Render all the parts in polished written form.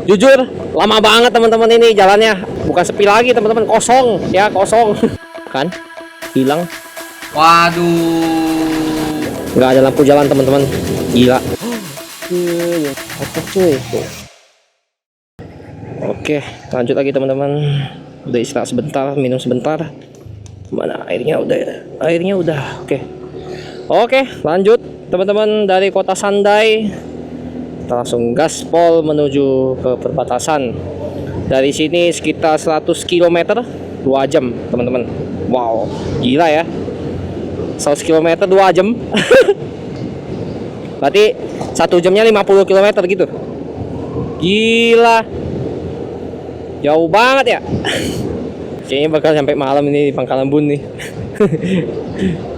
Jujur, lama banget teman-teman ini jalannya. Bukan sepi lagi teman-teman, kosong ya, kosong. Kan? Hilang. Waduh. Nggak ada lampu jalan teman-teman. Gila. Apa cuy? Oke, lanjut lagi teman-teman. Udah istirahat sebentar, minum sebentar. Mana airnya udah ya? Airnya udah. Oke, lanjut teman-teman dari kota Sandai. Kita langsung gaspol menuju ke perbatasan. Dari sini sekitar 100 km 2 jam teman-teman. Wow, gila ya. 100 km 2 jam. Berarti 1 jamnya 50 km gitu. Gila. Jauh banget ya. Kayaknya bakal sampai malam ini di Pangkalan Bun nih.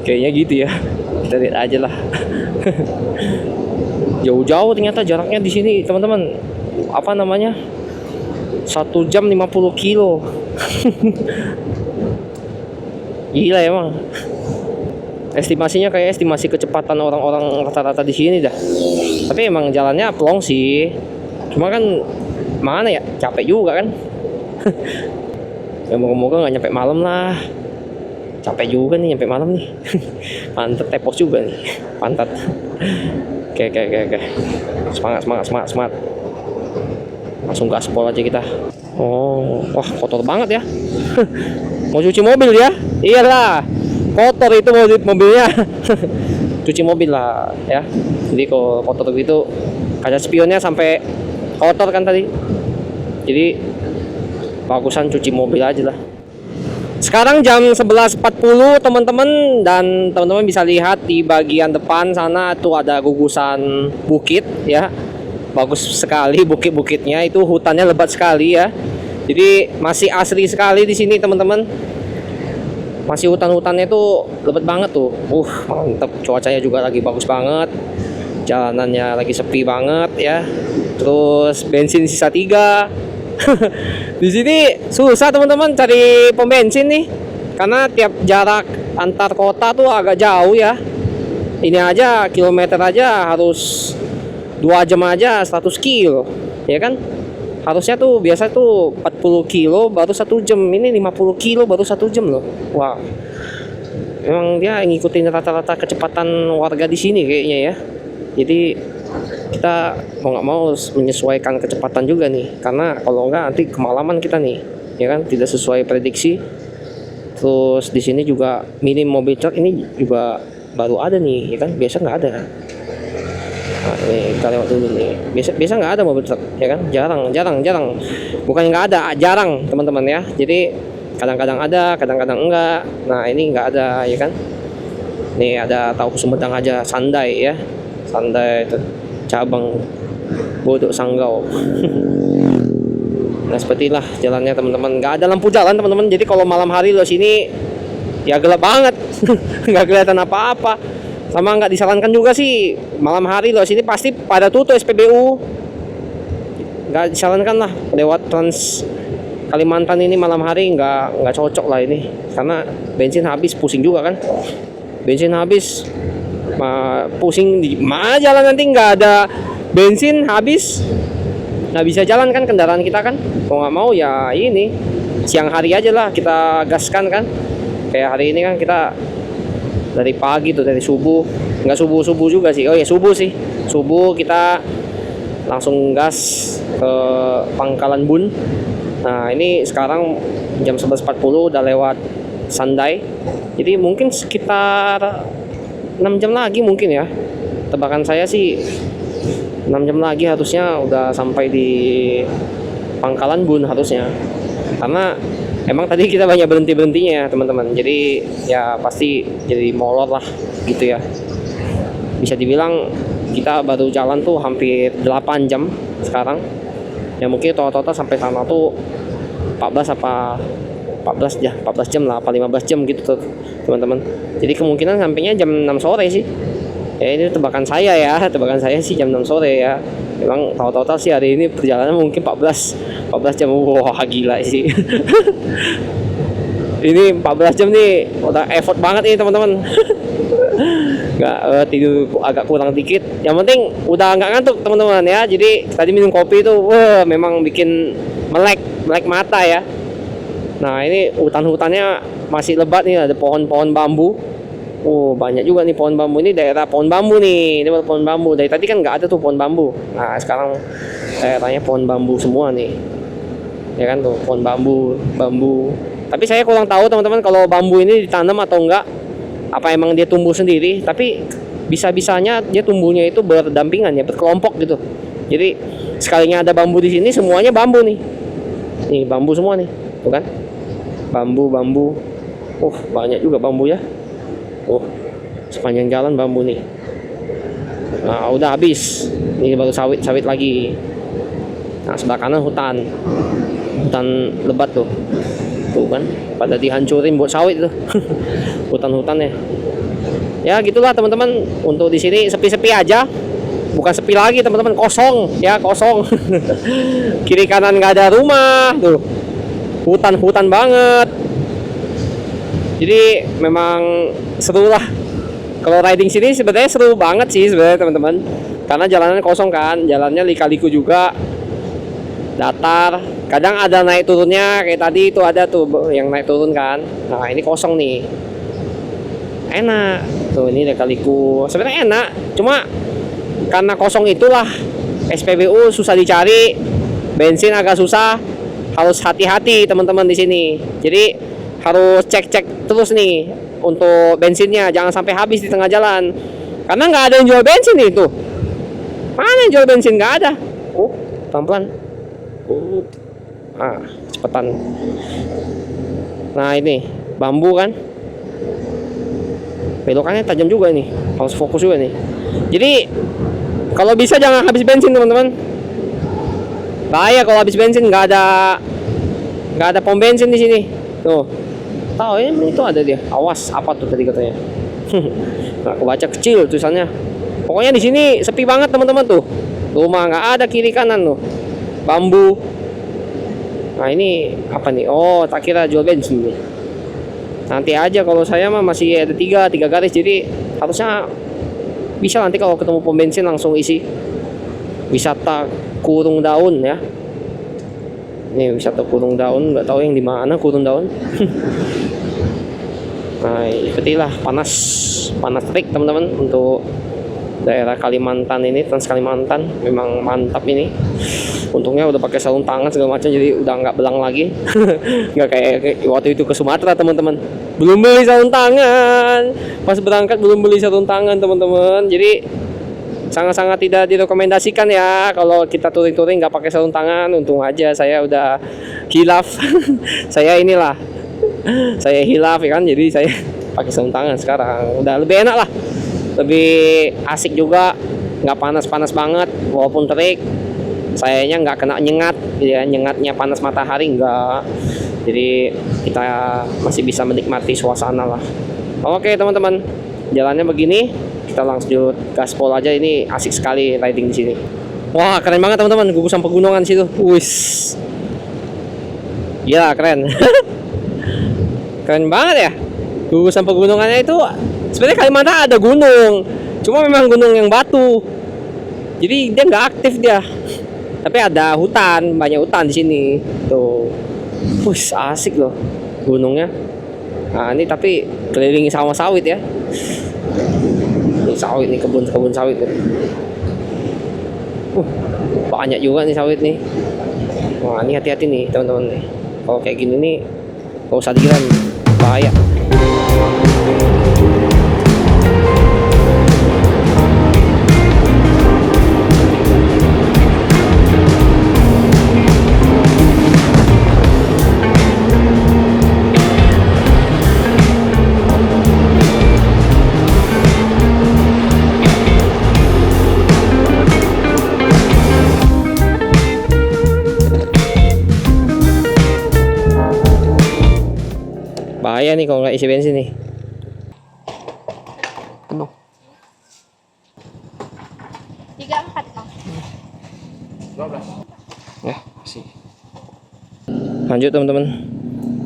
Kayaknya gitu ya. Kita lihat aja lah. Jauh-jauh ternyata jaraknya di sini teman-teman. Apa namanya? 1 jam 50 kilo. Gila emang. Estimasinya kayak estimasi kecepatan orang-orang rata-rata di sini dah. Tapi emang jalannya plong sih. Cuma kan mana ya? Capek juga kan. Ya moga-moga nggak nyampe malam lah. Capek juga nih nyampe malam nih. Pantat tepos juga nih. Pantat. Oke. Semangat. Langsung gaspol aja kita. Oh, wah kotor banget ya. Mau cuci mobil ya? Iyalah. Kotor itu mobilnya. Cuci mobil lah ya. Jadi kalau kotor gitu, kaca spionnya sampai kotor kan tadi. Jadi bagusan cuci mobil aja lah. Sekarang jam 11.40 teman-teman, dan teman-teman bisa lihat di bagian depan sana tuh ada gugusan bukit ya. Bagus sekali bukit-bukitnya, itu hutannya lebat sekali ya. Jadi masih asri sekali di sini teman-teman. Masih hutan-hutannya tuh lebat banget tuh. Mantap, cuacanya juga lagi bagus banget. Jalanannya lagi sepi banget ya. Terus bensin sisa 3. Di sini susah teman-teman cari pom bensin nih, karena tiap jarak antar kota tuh agak jauh ya. Ini aja kilometer aja harus 2 jam aja 100 kilo ya kan. Harusnya tuh biasa tuh 40 kilo baru 1 jam, ini 50 kilo baru 1 jam loh. Wow, emang dia ngikutin rata-rata kecepatan warga di sini kayaknya ya. Jadi kita mau nggak mau menyesuaikan kecepatan juga nih, karena kalau nggak nanti kemalaman kita nih ya kan, tidak sesuai prediksi. Terus di sini juga minim mobil truk ini juga baru ada nih ya kan, biasa nggak ada. Nah, ini kita lewat dulu nih. Biasa nggak ada mobil truk ya kan, jarang. Bukannya nggak ada, jarang teman-teman ya. Jadi kadang-kadang ada, kadang-kadang enggak. Nah ini nggak ada ya kan. Nih ada tahu Sumedang aja, Sandai ya, Sandai itu cabang Bodok Sanggau. Nah sepertilah jalannya teman-teman, nggak ada lampu jalan teman-teman. Jadi kalau malam hari lo sini ya gelap banget. Nggak kelihatan apa-apa. Sama nggak disarankan juga sih malam hari lo sini, pasti pada tutup SPBU. Nggak disarankan lah lewat Trans Kalimantan ini malam hari, nggak cocok lah ini, karena bensin habis, pusing juga kan. Bensin habis, pusing di mana jalan, nanti nggak ada bensin habis, nggak bisa jalan kan kendaraan kita kan. Mau nggak mau ya ini siang hari aja lah kita gaskan kan. Kayak hari ini kan kita dari pagi tuh, dari subuh, nggak subuh juga sih, subuh kita langsung gas ke Pangkalan Bun. Nah ini sekarang jam 11.40 udah lewat Sandai, jadi mungkin sekitar 6 jam lagi mungkin ya. Tebakan saya sih 6 jam lagi harusnya udah sampai di Pangkalan Bun harusnya. Karena emang tadi kita banyak berhentinya ya teman-teman. Jadi ya pasti jadi molor lah gitu ya. Bisa dibilang kita baru jalan tuh hampir 8 jam sekarang. Ya mungkin total sampai sana tuh 14 jam lah, apa 15 jam gitu tuh teman-teman. Jadi kemungkinan sampainya jam 6 sore sih. Ya ini tebakan saya sih jam 6 sore ya. Memang total sih hari ini perjalanan mungkin 14 jam. Wah gila sih. Ini 14 jam nih udah effort banget nih teman-teman. nggak tidur agak kurang dikit. Yang penting udah nggak ngantuk teman-teman ya. Jadi tadi minum kopi itu memang bikin melek mata ya. Nah ini hutan-hutannya masih lebat nih, ada pohon-pohon bambu. Oh banyak juga nih pohon bambu, ini daerah pohon bambu nih. Ini pohon bambu, dari tadi kan nggak ada tuh pohon bambu. Nah sekarang daerahnya pohon bambu semua nih. Ya kan tuh pohon bambu. Tapi saya kurang tahu teman-teman kalau bambu ini ditanam atau enggak. Apa emang dia tumbuh sendiri, tapi bisa-bisanya dia tumbuhnya itu berdampingan ya, berkelompok gitu. Jadi sekalinya ada bambu di sini semuanya bambu nih. Nih bambu semua nih, tuh kan? Bambu. Banyak juga bambu ya. Sepanjang jalan bambu nih. Nah, udah habis. Ini baru sawit lagi. Nah, sebelah kanan hutan lebat tuh. Tuh kan, pada dihancurin buat sawit tuh. Hutan-hutannya. Ya gitulah teman-teman, untuk di sini sepi-sepi aja. Bukan sepi lagi teman-teman, kosong ya, kosong. Kiri kanan nggak ada rumah tuh. Hutan banget. Jadi memang seru lah. Kalau riding sini sebenarnya seru banget sih sebenarnya teman-teman. Karena jalannya kosong kan, jalannya lika-liku juga. Datar, kadang ada naik turunnya kayak tadi itu ada tuh yang naik turun kan. Nah ini kosong nih, enak tuh, ini lika-liku sebenarnya enak, cuma karena kosong itulah SPBU susah dicari, bensin agak susah, harus hati-hati teman-teman di sini. Jadi harus cek terus nih untuk bensinnya, jangan sampai habis di tengah jalan, karena nggak ada yang jual bensin nih tuh. Mana yang jual bensin? Nggak ada. Pelan-pelan. Cepetan. Nah ini bambu kan, belokannya tajam juga nih, harus fokus juga nih. Jadi kalau bisa jangan habis bensin teman-teman. Bahaya kalau habis bensin, nggak ada pom bensin di sini. Tuh, tahu ini itu ada dia. Awas, apa tuh tadi katanya? Nah, aku baca kecil tulisannya. Pokoknya di sini sepi banget teman-teman tuh. Rumah nggak ada kiri kanan tuh. Bambu. Nah ini apa nih? Oh tak kira jual bensin nih. Nanti aja, kalau saya mah masih ada tiga garis, jadi harusnya bisa nanti kalau ketemu pom bensin langsung isi. Wisata Kurung Daun ya. Ini wisata Kurung Daun, nggak tahu yang di mana Kurung Daun. Nah ikuti-lah, panas terik teman-teman untuk daerah Kalimantan ini, Trans Kalimantan memang mantap ini. Untungnya udah pakai sarung tangan segala macam, jadi udah nggak belang lagi. Nggak kayak waktu itu ke Sumatera teman-teman, belum beli sarung tangan, pas berangkat belum beli sarung tangan teman-teman. Jadi sangat-sangat tidak direkomendasikan ya kalau kita touring nggak pakai sarung tangan. Untung aja saya udah hilaf. saya hilaf ya kan, jadi saya pakai sarung tangan sekarang. Udah lebih enak lah, lebih asik juga, nggak panas banget walaupun terik. Sayanya nggak kena nyengat ya, nyengatnya panas matahari enggak. Jadi kita masih bisa menikmati suasana lah. Oke teman-teman, jalannya begini, kita langsung gaspol aja. Ini asik sekali riding di sini. Wah keren banget teman-teman, gugusan pegunungan situ. Wis, ya keren. Keren banget ya, gugusan pegunungannya itu. Sebenarnya Kalimantan ada gunung, cuma memang gunung yang batu, jadi dia nggak aktif dia. Tapi ada hutan, banyak hutan di sini. Tuh, wih asik loh gunungnya. Nah ini tapi kelilingi sama sawit ya. Ini sawit nih, kebun sawit nih. Banyak juga nih sawit nih. Wah ini hati-hati nih teman-teman nih. Kalau kayak gini nih, gak usah dikira, bahaya. Bahaya nih kalau nggak isi bensin nih. Penuh. 34 Bang. 12. Ya, masih. Lanjut teman-teman.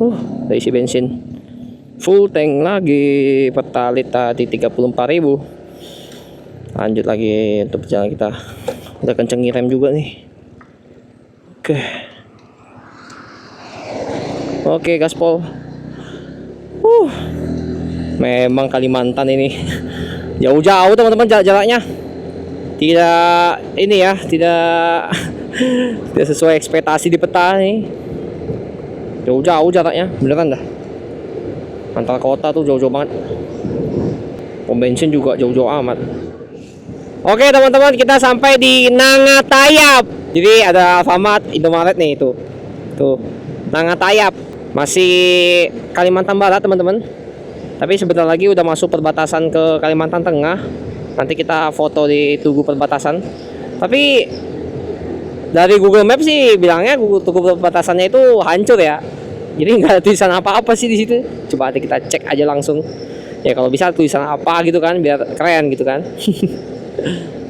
Udah isi bensin. Full tank lagi. Pertalite tadi 34.000. Lanjut lagi untuk perjalanan kita. Udah kencengin rem juga nih. Oke, gaspol. Memang Kalimantan ini jauh-jauh teman-teman jaraknya. Tidak ini ya, tidak tidak sesuai ekspektasi di peta nih. Jauh-jauh jaraknya, beneran dah. Antar kota tuh jauh-jauh banget. Pom bensin juga jauh-jauh amat. Oke teman-teman, kita sampai di Nangatayap. Jadi ada Alfamart, Indomaret nih itu. Tuh, Nangatayap. Masih Kalimantan Barat teman-teman. Tapi sebentar lagi udah masuk perbatasan ke Kalimantan Tengah. Nanti kita foto di tugu perbatasan. Tapi dari Google Maps sih bilangnya tugu perbatasannya itu hancur ya. Jadi nggak ada tulisan apa-apa sih di situ. Coba nanti kita cek aja langsung. Ya kalau bisa tulisan apa gitu kan, biar keren gitu kan.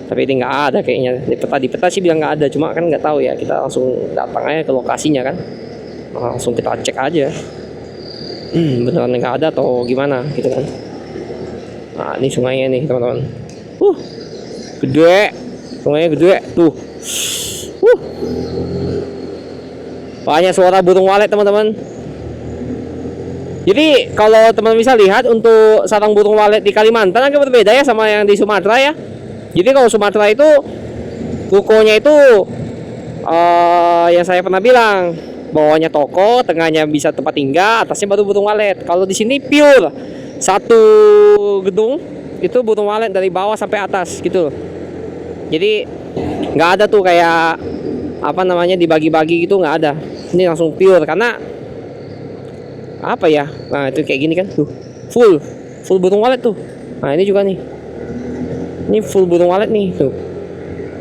Tapi ini nggak ada kayaknya. Di peta sih bilang nggak ada. Cuma kan nggak tahu ya. Kita langsung datang aja ke lokasinya kan. Langsung kita cek aja. Beneran nggak ada atau gimana gitu kan. Nah ini sungainya nih teman-teman. Gede. Sungainya gede tuh. Banyak suara burung walet teman-teman. Jadi kalau teman-teman bisa lihat untuk sarang burung walet di Kalimantan agak berbeda ya sama yang di Sumatera ya. Jadi kalau Sumatera itu rukonya itu yang saya pernah bilang, bawahnya toko, tengahnya bisa tempat tinggal, atasnya baru burung walet. Kalau di sini pure satu gedung itu burung walet dari bawah sampai atas gitu. Jadi nggak ada tuh kayak apa namanya dibagi-bagi gitu, nggak ada. Ini langsung pure karena apa ya? Nah itu kayak gini kan tuh full burung walet tuh. Nah ini juga nih, ini full burung walet nih tuh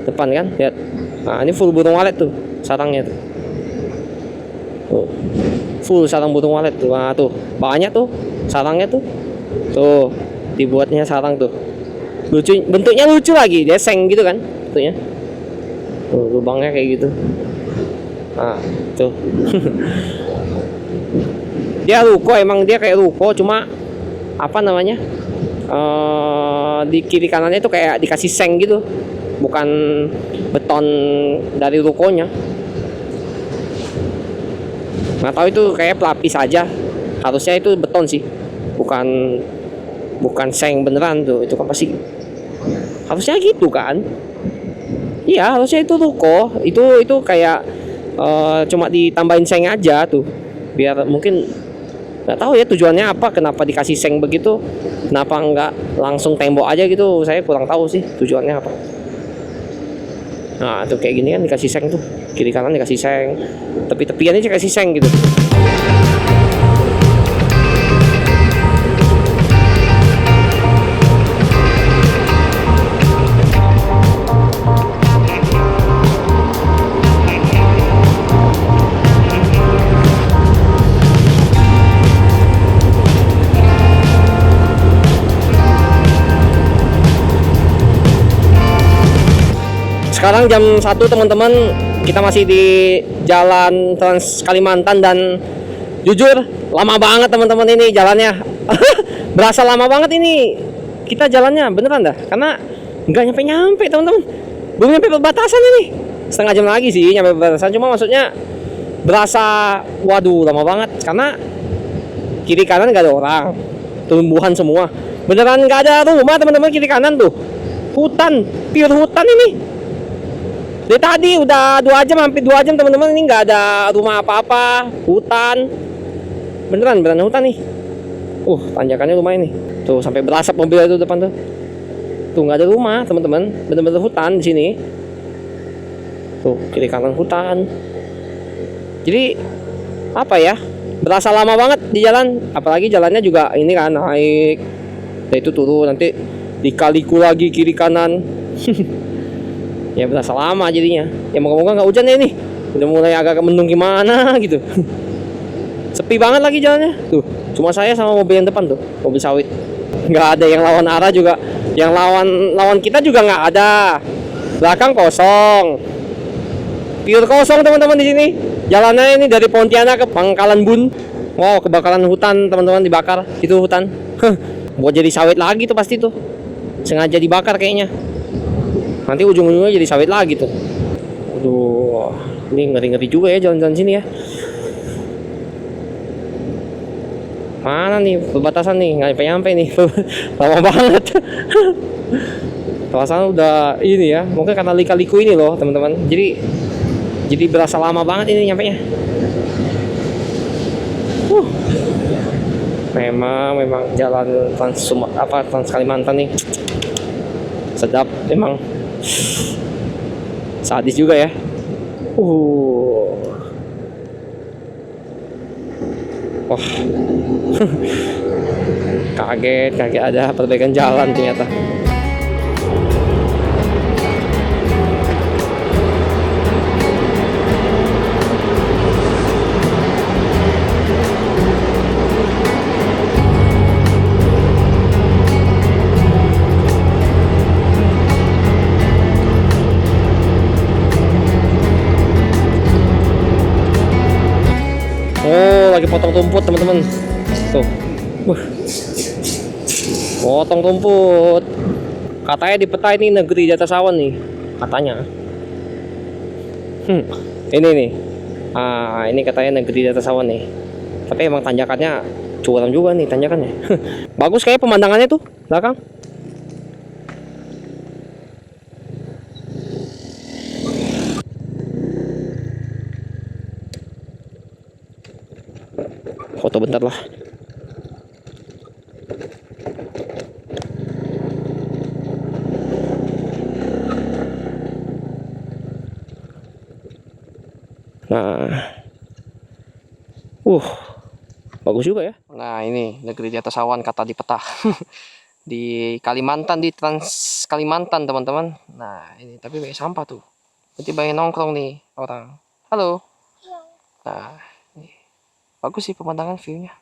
depan kan lihat. Nah ini full burung walet tuh sarangnya tuh. Full sarang burung walet tuh. Nah tuh banyak tuh sarangnya tuh. Tuh dibuatnya sarang tuh. Lucu, bentuknya lucu lagi, dia seng gitu kan bentuknya. Tuh lubangnya kayak gitu. Nah tuh. Dia ruko, emang dia kayak ruko, cuma apa namanya di kiri kanannya itu kayak dikasih seng gitu, bukan beton dari rukonya. Nggak tahu itu kayak pelapis aja, harusnya itu beton sih, bukan seng beneran tuh. Itu kan pasti harusnya gitu kan. Iya harusnya itu ruko, itu kayak cuma ditambahin seng aja tuh, biar mungkin nggak tahu ya tujuannya apa, kenapa dikasih seng begitu, kenapa nggak langsung tembok aja gitu, saya kurang tahu sih tujuannya apa. Nah tuh kayak gini kan dikasih seng tuh, kiri kanan dikasih seng, tepi-tepiannya dikasih seng gitu. Sekarang jam 1 teman-teman, kita masih di jalan Trans Kalimantan dan jujur lama banget teman-teman ini jalannya. Berasa lama banget ini kita jalannya beneran dah, karena nggak nyampe teman-teman, belum nyampe perbatasan ini. Setengah jam lagi sih nyampe perbatasan, cuma maksudnya berasa waduh lama banget karena kiri kanan nggak ada orang, tumbuhan semua, beneran nggak ada rumah teman-teman. Kiri kanan tuh hutan, pure hutan ini. Dari tadi udah 2 jam, hampir 2 jam teman-teman, ini nggak ada rumah apa-apa, hutan, beneran hutan nih. Tanjakannya lumayan nih, tuh sampai berasap mobil itu depan tuh nggak ada rumah teman-teman, bener-bener hutan di sini. Tuh kiri kanan hutan. Jadi apa ya, berasa lama banget di jalan, apalagi jalannya juga ini kan naik, nah itu turun, nanti dikaliku lagi kiri kanan. Ya berasa lama jadinya. Ya moga-moga nggak hujan ya ini. Udah mulai agak mendung gimana gitu. Sepi banget lagi jalannya. Tuh, cuma saya sama mobil yang depan tuh, mobil sawit. Nggak ada yang lawan arah juga. Yang lawan kita juga nggak ada. Belakang kosong. Pure kosong teman-teman di sini. Jalannya ini dari Pontianak ke Pangkalan Bun. Wow, kebakaran hutan teman-teman, dibakar. Itu hutan. Buat jadi sawit lagi tuh pasti tuh. Sengaja dibakar kayaknya. Nanti ujung-ujungnya jadi sawit lagi tuh. Aduh, ini ngeri-ngeri juga ya jalan-jalan sini ya. Mana nih perbatasan nih, nggak nyampe nih. Lama banget. Kawasan udah ini ya, mungkin karena lika-liku ini loh teman-teman. Jadi berasa lama banget ini nyampe nya. Memang jalan Trans Kalimantan nih sedap, memang sadis juga ya. Wah. kaget ada perbaikan jalan ternyata. Oh, lagi potong rumput teman-teman. Tuh. Potong rumput. Katanya di peta ini negeri di atas awan nih, katanya. Ini nih. Ini katanya negeri di atas awan nih. Tapi emang tanjakannya curam juga nih tanjakannya. Bagus kayak pemandangannya tuh, belakang. Foto bentar lah. Nah, bagus juga ya. Nah ini negeri di atas awan kata di peta. Di Kalimantan, di Trans Kalimantan teman-teman. Nah ini tapi banyak sampah tuh. Berarti banyak nongkrong nih orang. Halo. Nah ini bagus sih pemandangan, view-nya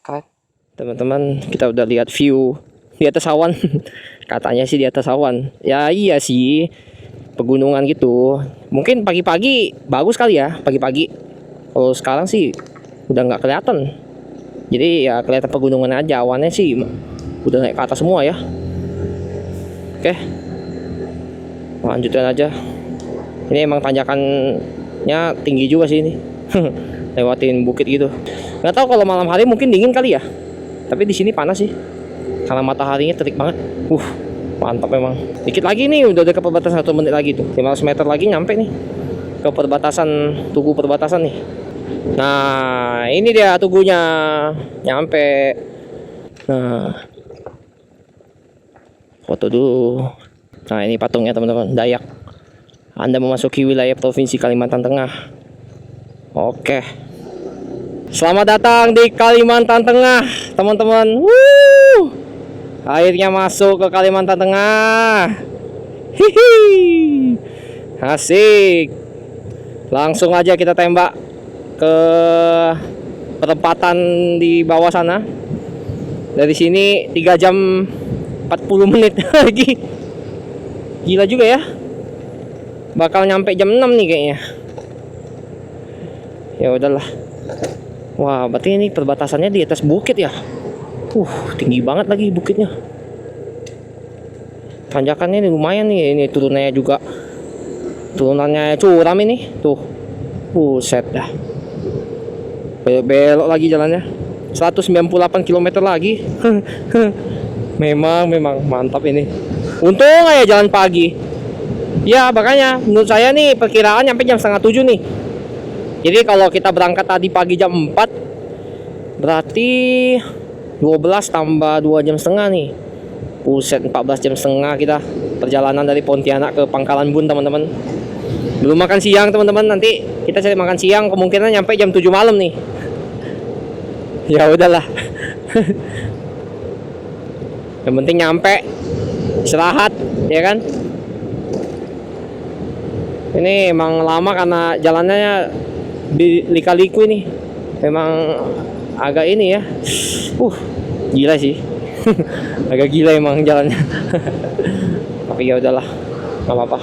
keren. Teman-teman, kita udah lihat view di atas awan. Katanya sih di atas awan. Ya iya sih, pegunungan gitu. Mungkin pagi-pagi bagus kali ya, pagi-pagi. Kalau sekarang sih udah nggak kelihatan. Jadi ya kelihatan pegunungan aja, awannya sih udah naik ke atas semua ya. Oke, lanjutkan aja. Ini emang tanjakannya tinggi juga sih ini. Lewatin bukit gitu. Nggak tahu kalau malam hari mungkin dingin kali ya. Tapi di sini panas sih. Karena mataharinya terik banget. Mantap memang. Dikit lagi nih udah dekat perbatasan, 1 menit lagi tuh. 500 meter lagi nyampe nih ke perbatasan, tugu perbatasan nih. Nah, ini dia tugunya. Nyampe. Nah. Foto dulu. Nah, ini patungnya teman-teman, Dayak. Anda memasuki wilayah Provinsi Kalimantan Tengah. Oke. Selamat datang di Kalimantan Tengah, teman-teman. Akhirnya masuk ke Kalimantan Tengah. Hihi. Asik. Langsung aja kita tembak ke perempatan di bawah sana. Dari sini 3 jam 40 menit lagi. Gila juga ya. Bakal nyampe jam 6 nih kayaknya. Ya udahlah. Wah, berarti ini perbatasannya di atas bukit ya. Tinggi banget lagi bukitnya. Tanjakannya ini lumayan nih. Ini turunannya juga. Turunannya curam ini. Tuh. Set dah. Belok lagi jalannya. 198 km lagi. memang mantap ini. Untung aja jalan pagi. Ya, makanya menurut saya nih perkiraan nyampe jam setengah 7 nih. Jadi kalau kita berangkat tadi pagi jam 4, berarti 12 tambah 2 jam setengah nih. 14 jam setengah kita perjalanan dari Pontianak ke Pangkalan Bun, teman-teman. Belum makan siang, teman-teman. Nanti kita cari makan siang, kemungkinan nyampe jam 7 malam nih. Ya udahlah. Yang penting nyampe, istirahat, ya kan? Ini emang lama karena jalannya lika-liku ini. Memang agak ini ya. Gila sih. Agak gila emang jalannya. Tapi ya udahlah, nggak apa-apa.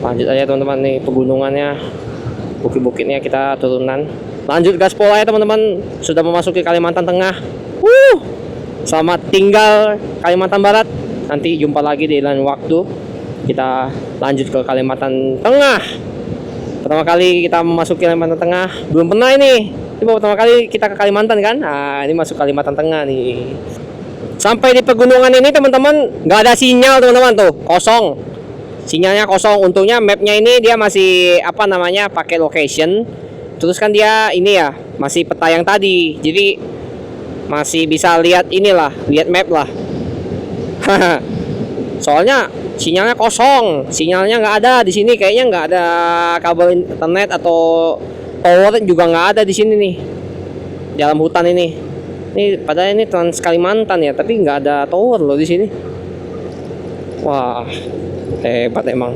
Lanjut aja teman-teman, nih pegunungannya, bukit-bukitnya kita turunan. Lanjut gaspol ya teman-teman. Sudah memasuki Kalimantan Tengah. Selamat tinggal Kalimantan Barat. Nanti jumpa lagi di lain waktu. kita lanjut ke Kalimantan Tengah. Pertama kali kita masuk Kalimantan Tengah, belum pernah ini baru pertama kali kita ke Kalimantan kan. Nah, ini masuk Kalimantan Tengah nih. Sampai di pegunungan ini teman-teman nggak ada sinyal teman-teman, tuh kosong, sinyalnya kosong. Untungnya mapnya ini dia masih apa namanya, pakai location. Terus kan dia ini ya masih peta yang tadi, jadi masih bisa lihat inilah, lihat map lah. Soalnya sinyalnya kosong, sinyalnya nggak ada di sini, kayaknya nggak ada kabel internet atau tower juga nggak ada di sini nih, dalam hutan ini. Ini padahal ini Trans Kalimantan ya, tapi nggak ada tower loh di sini. Wah, hebat emang.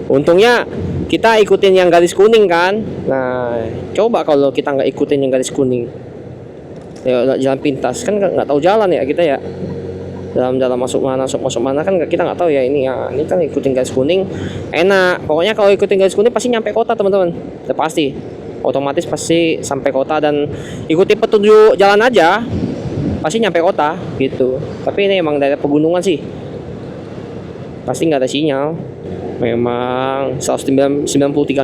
Untungnya kita ikutin yang garis kuning kan. Nah, coba kalau kita nggak ikutin yang garis kuning, ya jalan pintas kan nggak tahu jalan ya kita ya. Dalam masuk mana kan kita nggak tahu ya. Ini ya, ini kan ikutin garis kuning enak. Pokoknya kalau ikutin garis kuning pasti nyampe kota teman-teman. Udah pasti, otomatis pasti sampai kota, dan ikuti petunjuk jalan aja pasti nyampe kota gitu. Tapi ini emang daerah pegunungan sih, pasti nggak ada sinyal. Memang 193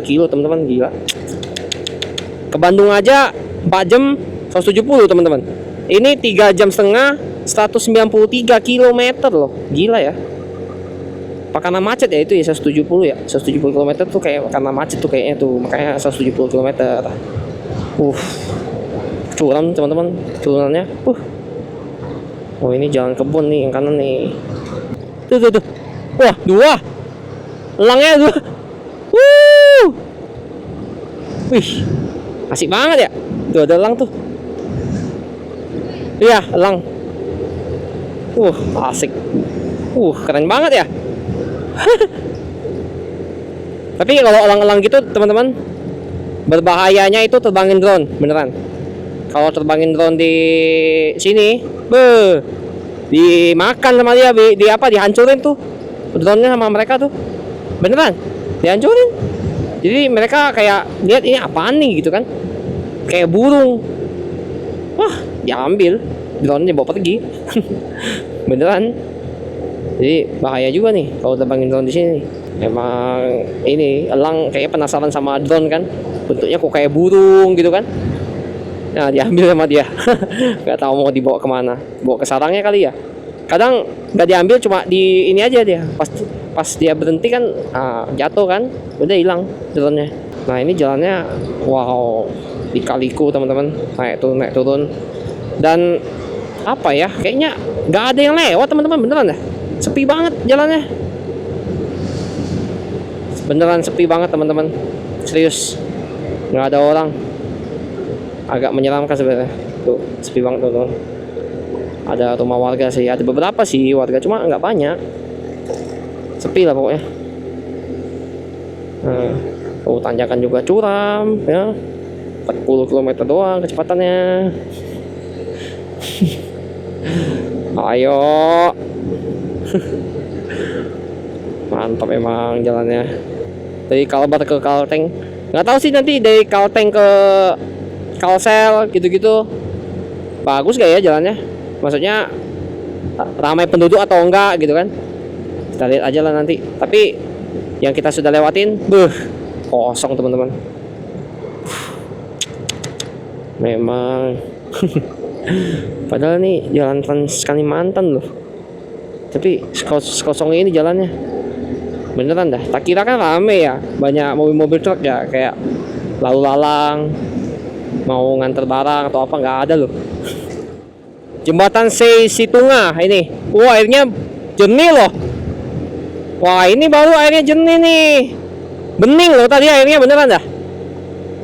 kilo teman-teman, gila. Ke Bandung aja 4 jam 170 teman-teman. Ini 3 jam setengah 193 km loh, gila ya. Apa karena macet ya itu ya, 170 ya, 170 km tuh kayak karena macet tuh kayaknya tuh, makanya 170 km. Curam teman-teman, turunannya. Oh ini jalan kebun nih yang kanan nih. Tuh. Wah, 2 elangnya 2. Wih, asik banget ya. Tuh ada elang tuh. Iya, elang. Asik. Keren banget ya. Tapi kalau elang-elang gitu teman-teman, berbahayanya itu terbangin drone beneran. Kalau terbangin drone di sini, dimakan sama dia, dihancurin tuh drone-nya sama mereka tuh. Beneran dihancurin. Jadi mereka kayak lihat ini apaan nih gitu kan, kayak burung. Wah, diambil drone-nya, bawa pergi. Beneran. Jadi bahaya juga nih kalau terbangin drone di sini. Emang ini elang kayak penasaran sama drone kan, bentuknya kok kayak burung gitu kan. Nah, diambil sama dia. Nggak tahu mau dibawa kemana, bawa ke sarangnya kali ya. Kadang nggak diambil, cuma di ini aja dia. Pas dia berhenti kan, jatuh kan, udah hilang drone-nya. Nah ini jalannya, wow, di kaliku teman-teman, naik turun. Dan apa ya, kayaknya nggak ada yang lewat teman-teman, beneran dah, sepi banget jalannya. Beneran sepi banget teman-teman, serius, nggak ada orang. Agak menyeramkan sebenarnya. Tuh sepi banget tuh. Ada rumah warga sih, ada beberapa sih warga, cuma nggak banyak. Sepi lah pokoknya. Tuh tanjakan juga curam ya, 40 km doang kecepatannya. Ayo. Mantap emang jalannya. Dari Kalbar ke Kalteng, nggak tahu sih nanti dari Kalteng ke Kalsel gitu-gitu bagus gak ya jalannya, maksudnya ramai penduduk atau enggak gitu kan. Kita lihat aja lah nanti. Tapi yang kita sudah lewatin, kosong teman-teman. Memang. Padahal nih jalan Trans Kalimantan loh, tapi kosong ini jalannya. Beneran dah. Tak kira kan rame ya, banyak mobil-mobil truk ya, kayak lalu lalang mau nganter barang atau apa, nggak ada loh. Jembatan Situngah ini, wah airnya jernih loh. Wah ini baru airnya jernih nih, bening loh tadi airnya, beneran dah.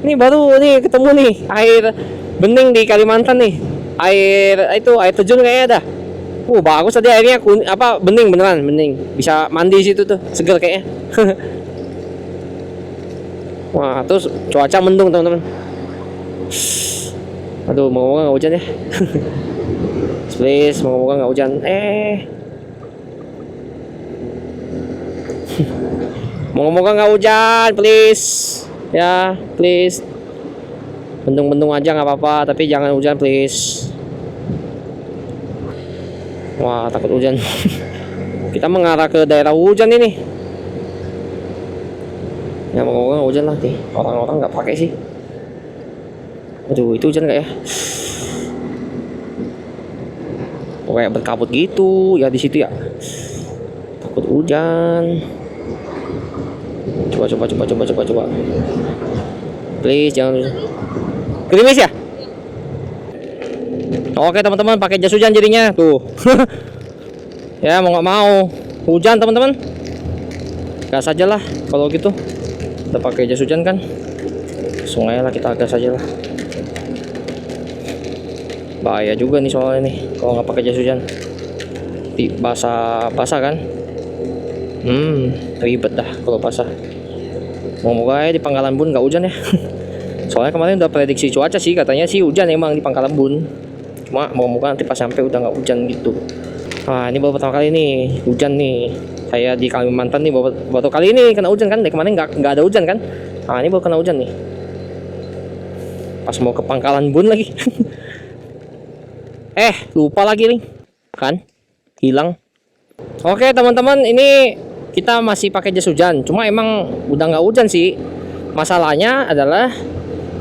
Ini baru nih ketemu nih air bening di Kalimantan nih, air terjun kayaknya dah. Bagus tadi airnya, bening, beneran bening, bisa mandi situ tuh, seger kayaknya. Wah terus cuaca mendung teman-teman. Aduh, moga-moga nggak hujan ya. Please, moga-moga nggak hujan. Moga-moga nggak hujan, please. Ya, please. Bendung-bendung aja nggak apa-apa, tapi jangan hujan, please. Wah, takut hujan. Kita mengarah ke daerah hujan ini. Ya mau hujan lah nih. Orang-orang nggak pakai sih. Aduh, itu hujan nggak ya? Kayak berkabut gitu ya di situ ya. Takut hujan. Coba. Please jangan. Gerimis ya? Oke teman-teman, pakai jas hujan jadinya tuh. Ya mau nggak mau hujan teman-teman. Gas aja lah kalau gitu. Kita pakai jas hujan kan. Sungai lah kita gas aja lah. Bahaya juga nih soalnya nih kalau nggak pakai jas hujan. Basah kan. Ribet dah kalau basah. Moga-moga di Pangkalan Bun nggak hujan ya. Soalnya kemarin udah prediksi cuaca sih, katanya sih hujan emang di Pangkalan Bun. Cuma moga-moga nanti pas sampai udah nggak hujan gitu. Nah ini baru pertama kali nih hujan nih. Saya di Kalimantan nih baru kali ini kena hujan kan. Dari kemarin nggak ada hujan kan. Nah ini baru kena hujan nih. Pas mau ke Pangkalan Bun lagi. Lupa lagi nih. Kan hilang. Oke teman-teman, ini kita masih pakai jas hujan. Cuma emang udah nggak hujan sih. Masalahnya adalah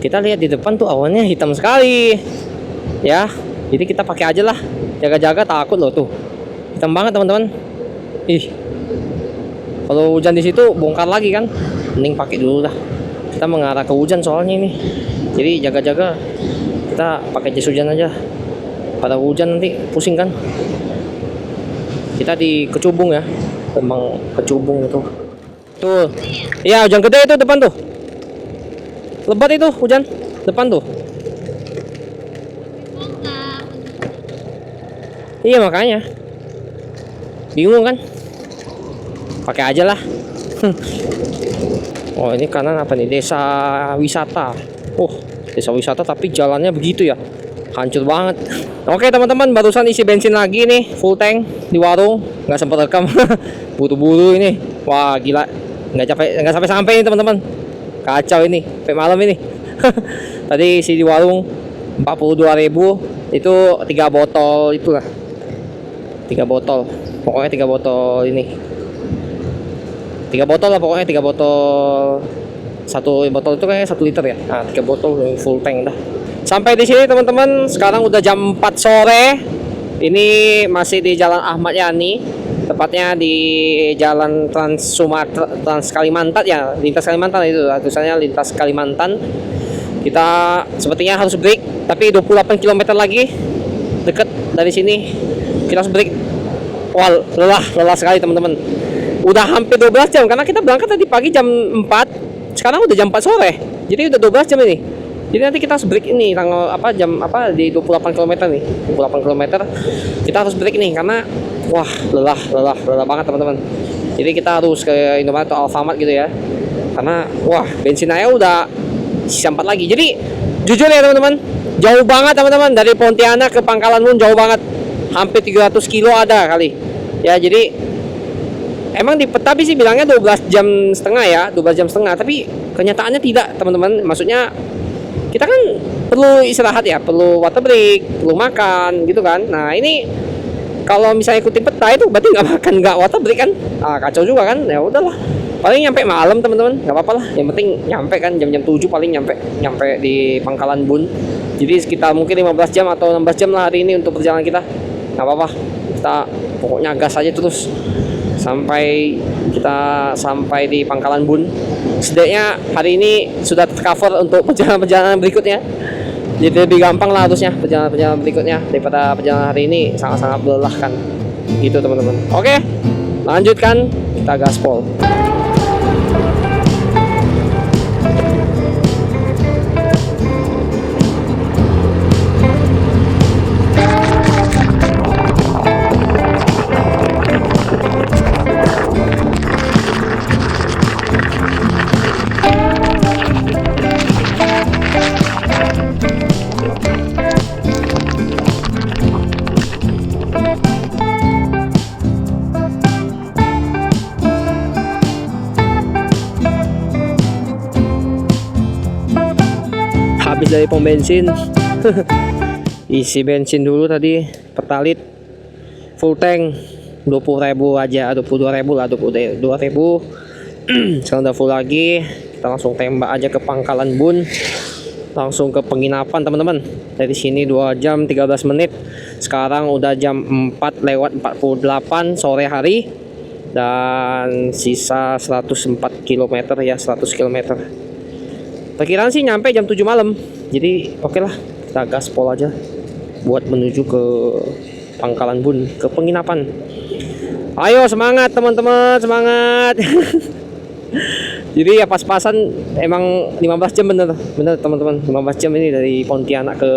kita lihat di depan tuh awannya hitam sekali. Ya, jadi kita pakai aja lah. Jaga-jaga, takut loh tuh. Hitam banget teman-teman. Kalau hujan di situ bongkar lagi kan. Mending pakai dulu lah. Kita mengarah ke hujan soalnya ini. Jadi jaga-jaga. Kita pakai jas hujan aja. Pada hujan nanti pusing kan. Kita di Kecubung ya. Emang Kecubung itu. Tuh. Iya, hujan gede itu depan tuh. Lebat itu hujan depan tuh. Iya makanya. Bingung kan? Pakai aja lah. Oh, ini kanan apa nih? Desa wisata. Desa wisata tapi jalannya begitu ya. Hancur banget. Oke teman-teman, barusan isi bensin lagi nih, full tank di warung. Nggak sempat rekam. Buru-buru ini. Wah gila. Nggak sampai ini teman-teman. Kacau ini. Sampai malam ini. Tadi isi di warung 42.000. Itu 3 botol itulah. 3 botol. Pokoknya 3 botol ini. 3 botol lah pokoknya, 3 botol. Satu botol itu kayaknya 1 liter ya. Nah, 3 botol full tank dah. Sampai di sini teman-teman. Sekarang udah jam 4 sore. Ini masih di Jalan Ahmad Yani. Tepatnya di Jalan Trans Kalimantan ya. Lintas Kalimantan itu. Tulisannya lintas Kalimantan. Kita sepertinya harus break. Tapi 28 km lagi. Deket dari sini. Kita harus break. Wah, lelah sekali teman-teman. Udah hampir 12 jam karena kita berangkat tadi pagi jam 4. Sekarang udah jam 4 sore. Jadi udah 12 jam ini. Jadi nanti kita harus break ini jam di 28 km nih. 28 km kita harus break nih karena wah, lelah banget teman-teman. Jadi kita harus ke Indomaret atau Alfamart gitu ya. Karena wah, bensin aja udah sisa 4 lagi. Jadi jujur ya teman-teman, jauh banget teman-teman dari Pontianak ke Pangkalan Bun, jauh banget. Hampir 300 kilo ada kali. Ya, jadi emang di peta sih bilangnya 12 jam setengah ya, 12 jam setengah, tapi kenyataannya tidak teman-teman. Maksudnya kita kan perlu istirahat ya, perlu water break, perlu makan gitu kan. Nah ini kalau misalnya ikutin peta itu berarti nggak makan, nggak water break kan, kacau juga kan. Ya udahlah, paling nyampe malam teman-teman, nggak apa-apa lah. Yang penting nyampe kan jam-jam 7 paling nyampe di Pangkalan Bun. Jadi sekitar mungkin 15 jam atau 16 jam lah hari ini untuk perjalanan kita. Nggak apa-apa, kita pokoknya gas aja terus sampai kita sampai di Pangkalan Bun. Setidaknya hari ini sudah tercover untuk perjalanan berikutnya. Jadi lebih gampang lah harusnya perjalanan berikutnya daripada perjalanan hari ini sangat-sangat melelahkan. Gitu teman-teman. Oke, lanjutkan kita gaspol. Habis dari pom bensin. Isi bensin dulu tadi, pertalit full tank. 20.000 aja, 22.000 lah, 22.000. Sekarang udah full lagi. Kita langsung tembak aja ke Pangkalan Bun, langsung ke penginapan teman-teman. Dari sini 2 jam 13 menit. Sekarang udah jam 4:48 sore hari, dan sisa 104 km ya, 100 km. Perkiraan sih nyampe jam 7 malam. Jadi oke lah, kita gaspol aja buat menuju ke Pangkalan Bun, ke penginapan. Ayo semangat teman-teman, semangat. Jadi ya pas-pasan, emang 15 jam bener teman-teman. 15 jam ini dari Pontianak ke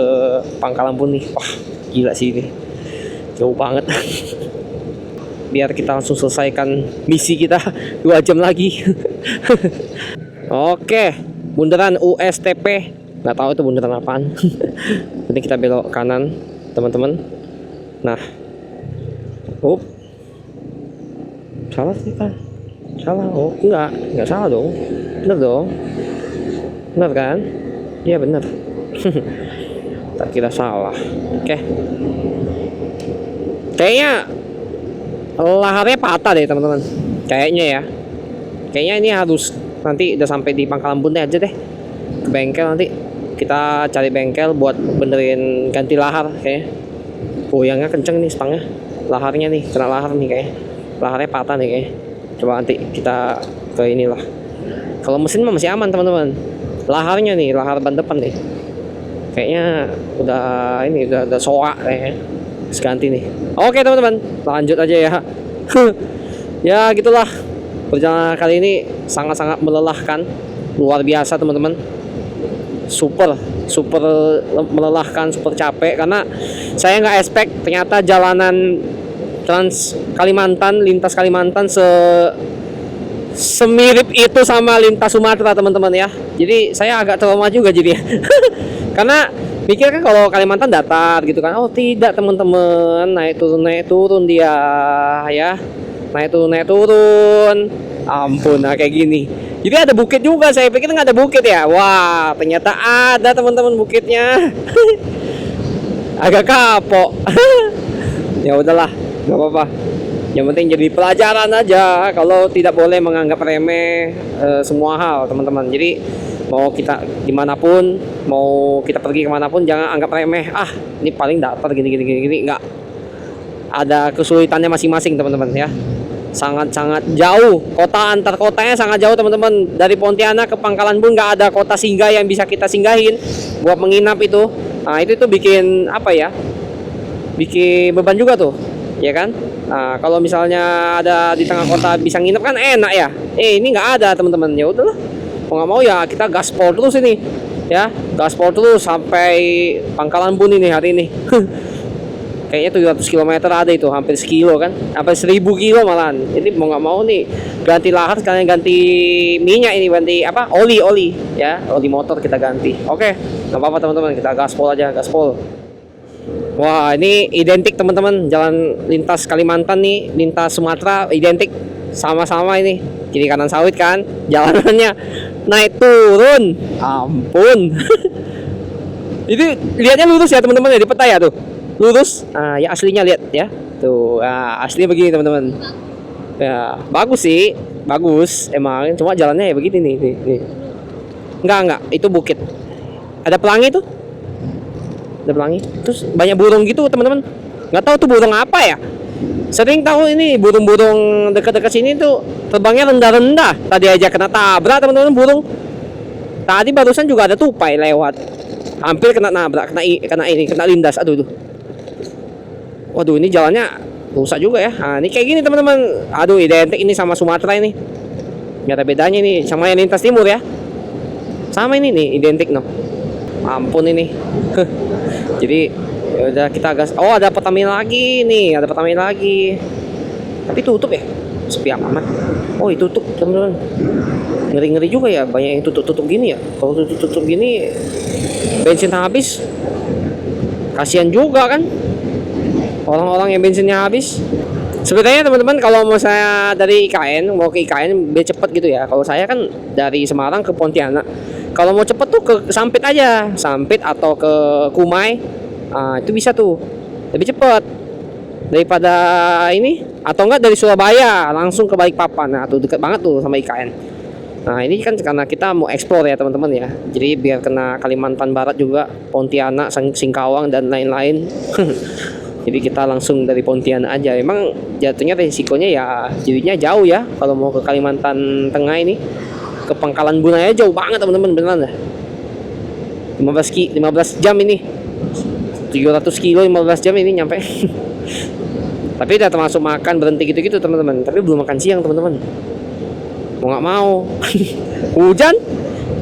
Pangkalan Bun nih. Wah gila sih ini, jauh banget. Biar kita langsung selesaikan misi kita 2 jam lagi. Oke, bundaran USTP, nggak tahu itu bundaran apaan. Nanti kita belok kanan teman-teman. Nah, salah sih kan? Salah. Oh enggak salah dong. Bener dong. Bener kan? Iya bener. Tak kira salah. Oke. Kayaknya laharnya patah deh teman-teman. Kayaknya ya. Kayaknya ini harus nanti udah sampai di Pangkalan Bun aja deh. Ke bengkel nanti. Kita cari bengkel buat benerin ganti lahar kayaknya. Goyangnya kenceng nih stangnya. Laharnya nih, kena lahar nih kayaknya. Laharnya patah nih kayaknya. Coba nanti kita ke inilah. Kalau mesin mah masih aman teman-teman. Laharnya nih, lahar ban depan nih, kayaknya udah soak kayaknya. Terus ganti nih. Oke teman-teman, lanjut aja ya. Ya gitulah. Perjalanan kali ini sangat-sangat melelahkan, luar biasa teman-teman. Super melelahkan, super capek, karena saya nggak expect ternyata jalanan Trans Kalimantan, lintas Kalimantan semirip itu sama lintas Sumatera teman-teman ya. Jadi saya agak trauma juga jadi. Karena pikir kan kalau Kalimantan datar gitu kan. Oh tidak teman-teman, naik turun dia ya. Naik turun. Ampun, nah kayak gini. Jadi ada bukit juga, saya pikir nggak ada bukit ya. Wah ternyata ada teman-teman bukitnya. Agak kapok. Ya udahlah, nggak apa-apa. Yang penting jadi pelajaran aja. Kalau tidak boleh menganggap remeh semua hal teman-teman. Jadi mau kita dimanapun, mau kita pergi kemanapun, jangan anggap remeh. Ah ini paling dapat gini. Nggak, ada kesulitannya masing-masing teman-teman ya. Sangat-sangat jauh, kota antar kotanya sangat jauh teman-teman. Dari Pontianak ke Pangkalan Bun nggak ada kota singgah yang bisa kita singgahin buat menginap itu. Nah itu bikin apa ya, bikin beban juga tuh ya kan. Nah kalau misalnya ada di tengah kota bisa nginep kan enak ya. Ini nggak ada teman-teman. Ya udahlah, mau nggak mau ya kita gaspol terus ini ya, gaspol terus sampai Pangkalan Bun ini hari ini. Kayaknya 700 km ada itu, hampir sekilo kan, hampir 1000 kilo malahan. Jadi mau nggak mau nih ganti lahar sekalian ganti minyak ini, ganti apa, oli ya, oli motor kita ganti. Oke, nggak apa-apa teman-teman, kita gaspol aja, gaspol. Wah ini identik teman-teman, jalan lintas Kalimantan nih, lintas Sumatera identik, sama-sama ini kiri kanan sawit kan, jalanannya naik turun, ampun. Itu lihatnya lurus ya teman-teman ya, di peta ya tuh. Lurus, ya aslinya lihat ya tuh, aslinya begini teman-teman ya. Bagus sih, bagus emang, cuma jalannya ya begini nih. Enggak, itu bukit, ada pelangi tuh, ada pelangi, terus banyak burung gitu teman-teman. Nggak tahu tuh burung apa ya, sering tahu ini burung-burung dekat-dekat sini tuh terbangnya rendah-rendah. Tadi aja kena tabrak teman-teman burung. Tadi barusan juga ada tupai lewat, hampir kena nabrak, kena lindas. Aduh tuh. Waduh ini jalannya rusak juga ya. Nah ini kayak gini teman-teman. Aduh identik ini sama Sumatera ini. Nggak ada bedanya ini sama yang lintas timur ya. Sama ini nih identik no. Ampun ini. Jadi ya udah kita gas. Oh ada Pertamina lagi nih, ada Pertamina lagi. Tapi tutup ya. Sepi amat. Oh itu tutup teman-teman. Ngeri-ngeri juga ya, banyak yang tutup gini ya. Kalau tutup gini bensin habis. Kasihan juga kan orang-orang yang bensinnya habis. Sebenarnya teman-teman kalau mau saya dari IKN mau ke IKN biar cepet gitu ya. Kalau saya kan dari Semarang ke Pontianak. Kalau mau cepet tuh ke Sampit aja, Sampit atau ke Kumai. Itu bisa tuh lebih cepet. daripada ini, atau enggak dari Surabaya langsung ke Balikpapan. Nah tuh deket banget tuh sama IKN. Nah ini kan karena kita mau explore ya teman-teman ya, jadi biar kena Kalimantan Barat juga, Pontianak, Singkawang dan lain-lain. Jadi kita langsung dari Pontianak aja. Emang jatuhnya resikonya ya jadinya jauh ya kalau mau ke Kalimantan Tengah ini, ke Pangkalan Bun aja jauh banget teman-teman, beneran dah. 15 jam ini, 700 kilo 15 jam ini nyampe. Tapi udah termasuk makan berhenti gitu-gitu teman-teman. Tapi belum makan siang teman-teman. Mau nggak mau. Hujan,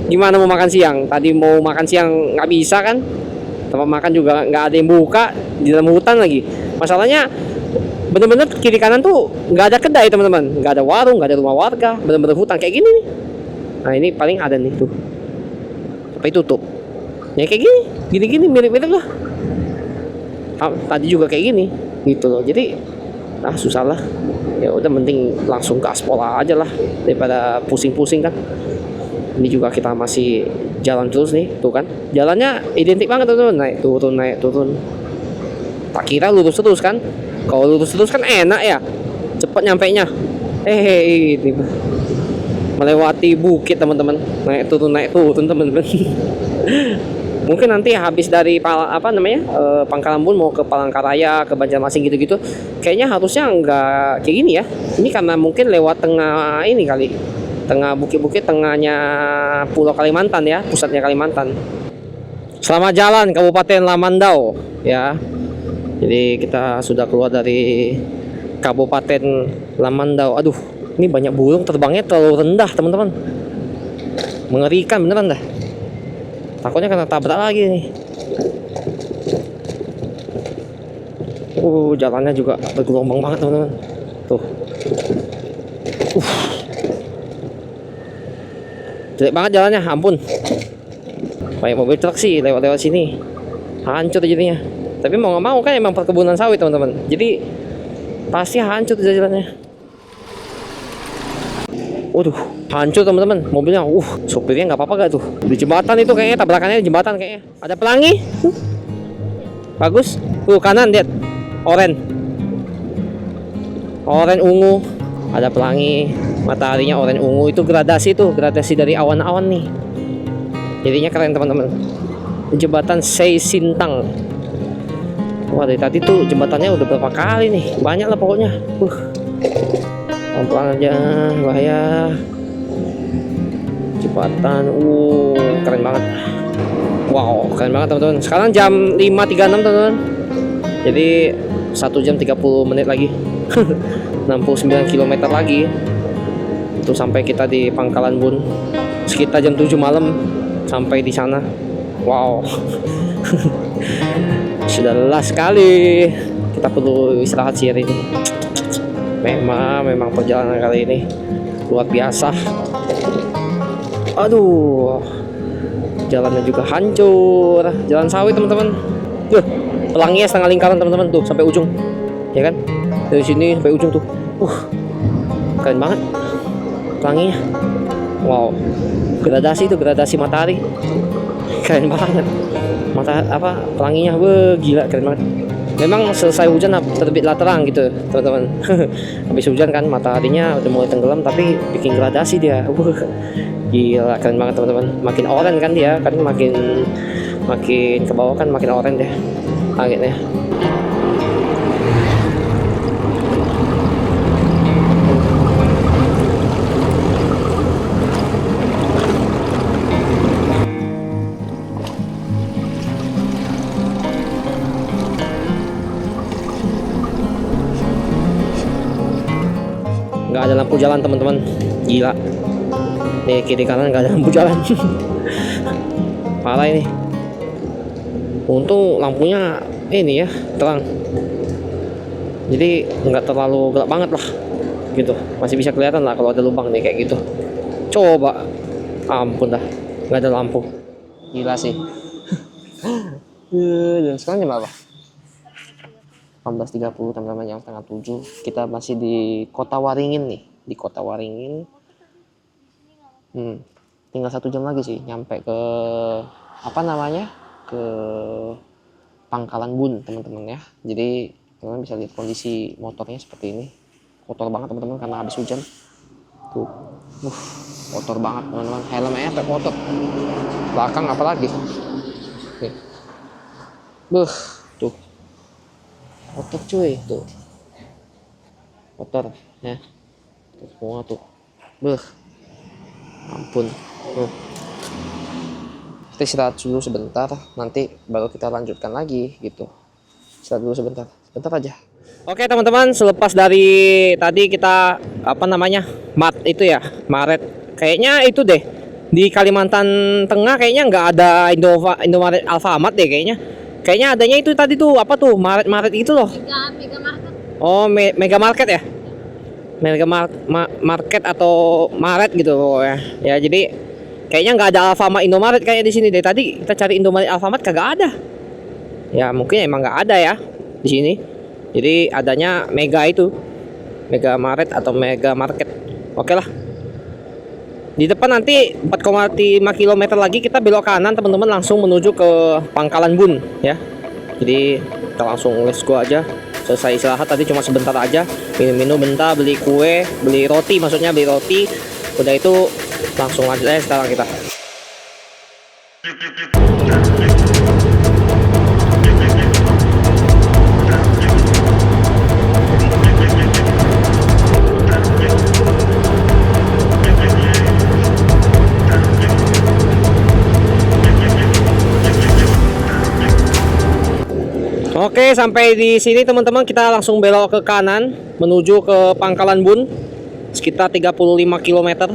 gimana mau makan siang? Tadi mau makan siang nggak bisa kan? Tempat makan juga nggak ada yang buka, di dalam hutan lagi. Masalahnya bener-bener kiri kanan tuh nggak ada kedai teman-teman, nggak ada warung, nggak ada rumah warga, bener-bener hutan kayak gini nih. Nah ini paling ada nih tuh, tapi tutup. Ya kayak gini mirip-mirip lah. Tadi juga kayak gini, gitu loh. Jadi susah lah. Ya udah mending langsung ke aspal aja lah daripada pusing-pusing kan. Ini juga kita masih jalan terus nih, tuh kan jalannya identik banget teman-teman, naik turun. Tak kira lurus terus kan, kalau lurus terus kan enak ya, cepet nyampe nya. Ini melewati bukit teman-teman, naik turun teman-teman. Mungkin nanti habis dari Pangkalan Bun mau ke Palangkaraya, ke Banjarmasin gitu-gitu, kayaknya harusnya nggak kayak gini ya. Ini karena mungkin lewat tengah ini kali, tengah bukit-bukit, tengahnya Pulau Kalimantan ya, pusatnya Kalimantan. Selamat jalan Kabupaten Lamandau ya. Jadi kita sudah keluar dari Kabupaten Lamandau. Aduh, ini banyak burung terbangnya terlalu rendah teman-teman, mengerikan beneran dah. Takutnya kena tabrak lagi nih. Jalannya juga bergelombang banget teman-teman. Tuh. Jelek banget jalannya, ampun. Banyak mobil truk sih lewat-lewat sini, hancur jadinya. Tapi mau nggak mau kan emang perkebunan sawit teman-teman, jadi pasti hancur jalannya. Waduh, hancur teman-teman mobilnya. Sopirnya nggak apa-apa gak tuh? Di jembatan itu kayaknya, tabrakannya di jembatan kayaknya. Ada pelangi. Bagus. Tuh kanan lihat. Oren ungu. Ada pelangi. Mataharinya oren ungu, itu gradasi dari awan-awan nih. Jadinya keren teman-teman. Jembatan Seisintang. Wah dari tadi tuh jembatannya udah berapa kali nih, banyak lah pokoknya. Pelan-pelan aja, bahaya. Jembatan, keren banget. Wow, keren banget teman-teman. Sekarang jam 5.36 teman-teman. Jadi 1 jam 30 menit lagi. 69 km lagi. Itu sampai kita di Pangkalan Bun. Sekitar jam 7 malam sampai di sana. Wow. Sudah lelah sekali. Kita perlu istirahat sih hari ini. Memang perjalanan kali ini luar biasa. Aduh, jalannya juga hancur. Jalan sawit teman-teman. Pelanginya setengah lingkaran teman-teman tuh sampai ujung, ya kan? Dari sini sampai ujung tuh. Keren banget pelanginya. Wow, gradasi matahari. Keren banget. Pelanginya, gila keren banget. Memang selesai hujan terbitlah terang gitu teman-teman. Habis hujan kan mataharinya udah mulai tenggelam tapi bikin gradasi dia. Gila keren banget teman-teman. Makin oranye kan dia kan, makin ke bawah kan makin oranye deh langitnya. Nggak ada lampu jalan teman-teman, gila. Nih kiri kanan nggak ada lampu jalan. Parah ini. Untung lampunya ini ya terang, jadi nggak terlalu gelap banget lah gitu, masih bisa kelihatan lah kalau ada lubang nih kayak gitu. Coba, ampun dah, nggak ada lampu, gila sih. Dan sekarang jam berapa? 18.30 teman-teman, jam setengah 7. Kita masih di Kota Waringin nih, di Kota Waringin. Tinggal 1 jam lagi sih nyampe ke ke Pangkalan Bun teman-teman ya. Jadi Teman-teman bisa lihat kondisi motornya seperti ini. Kotor banget teman-teman karena habis hujan. Tuh. Kotor banget teman-teman. Helmnya sampai kotor. Belakang apalagi. Nih. Tuh. Kotor cuy, tuh. Kotor ya. Tuh, semua tuh. Ampun. Kita istirahat dulu sebentar, nanti baru kita lanjutkan lagi gitu. Istirahat dulu sebentar aja. Oke teman-teman, selepas dari tadi kita Maret, kayaknya itu deh di Kalimantan Tengah kayaknya nggak ada Indomaret Alfamart deh kayaknya adanya itu tadi tuh Maret itu loh. Mega Market. Oh, Mega Market ya? Mega Market atau Maret gitu pokoknya. Ya jadi kayaknya nggak ada Alfamart Indomaret kayak di sini deh. Tadi kita cari Indomaret Alfamart kagak ada. Ya mungkin emang nggak ada ya di sini. Jadi adanya Mega itu, Mega Maret atau Mega Market. Oke lah. Di depan nanti 4,5 km lagi kita belok kanan teman-teman, langsung menuju ke Pangkalan Bun ya. Jadi kita langsung let's go aja. Selesai istirahat tadi cuma sebentar aja, minum bentar, beli roti. Udah itu langsung lanjut aja sekarang kita. Oke, sampai di sini teman-teman, kita langsung belok ke kanan menuju ke Pangkalan Bun sekitar 35 km.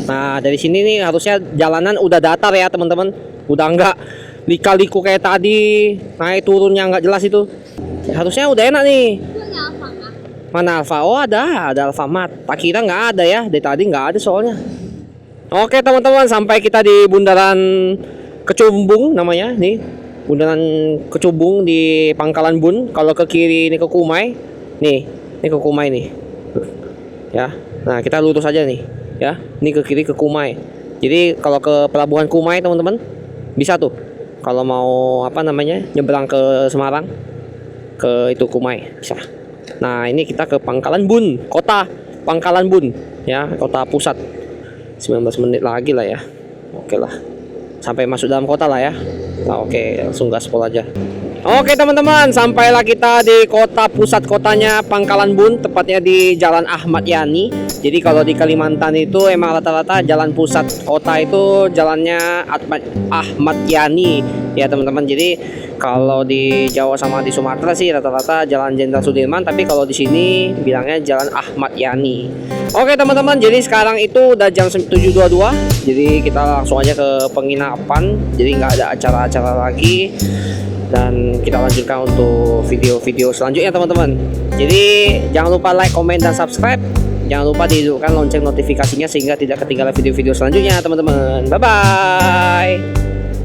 Nah, dari sini nih harusnya jalanan udah datar ya teman-teman. Udah enggak lika-liku kayak tadi, naik turunnya nggak jelas itu. Harusnya udah enak nih. Mana Alfa? Oh, ada Alfamart. Tak kira nggak ada ya, dari tadi nggak ada soalnya. Oke teman-teman, sampai kita di bundaran Kecumbung namanya nih. Bundaran Kecubung di Pangkalan Bun. Kalau ke kiri ini ke Kumai. Nih, ini ke Kumai nih. Ya. Nah, kita lurus aja nih, ya. Ini ke kiri ke Kumai. Jadi kalau ke pelabuhan Kumai teman-teman bisa tuh. Kalau mau nyebrang ke Semarang ke itu Kumai bisa. Nah, ini kita ke Pangkalan Bun, kota Pangkalan Bun, ya, kota pusat. 19 menit lagi lah ya. Oke lah. Sampai masuk dalam kota lah ya. Nah, oke, langsung gaspol aja. Oke teman-teman, sampailah kita di kota pusat kotanya Pangkalan Bun, tepatnya di Jalan Ahmad Yani. Jadi kalau di Kalimantan itu emang rata-rata jalan pusat kota itu jalannya Ahmad Yani ya teman-teman. Jadi kalau di Jawa sama di Sumatera sih rata-rata Jalan Jenderal Sudirman, tapi kalau di sini bilangnya Jalan Ahmad Yani. Oke teman-teman, jadi sekarang itu udah jam 7.22. Jadi kita langsung aja ke penginapan. Jadi nggak ada acara-acara lagi. Dan kita lanjutkan untuk video-video selanjutnya teman-teman. Jadi jangan lupa like, komen, dan subscribe. Jangan lupa dihidupkan lonceng notifikasinya sehingga tidak ketinggalan video-video selanjutnya teman-teman. Bye-bye.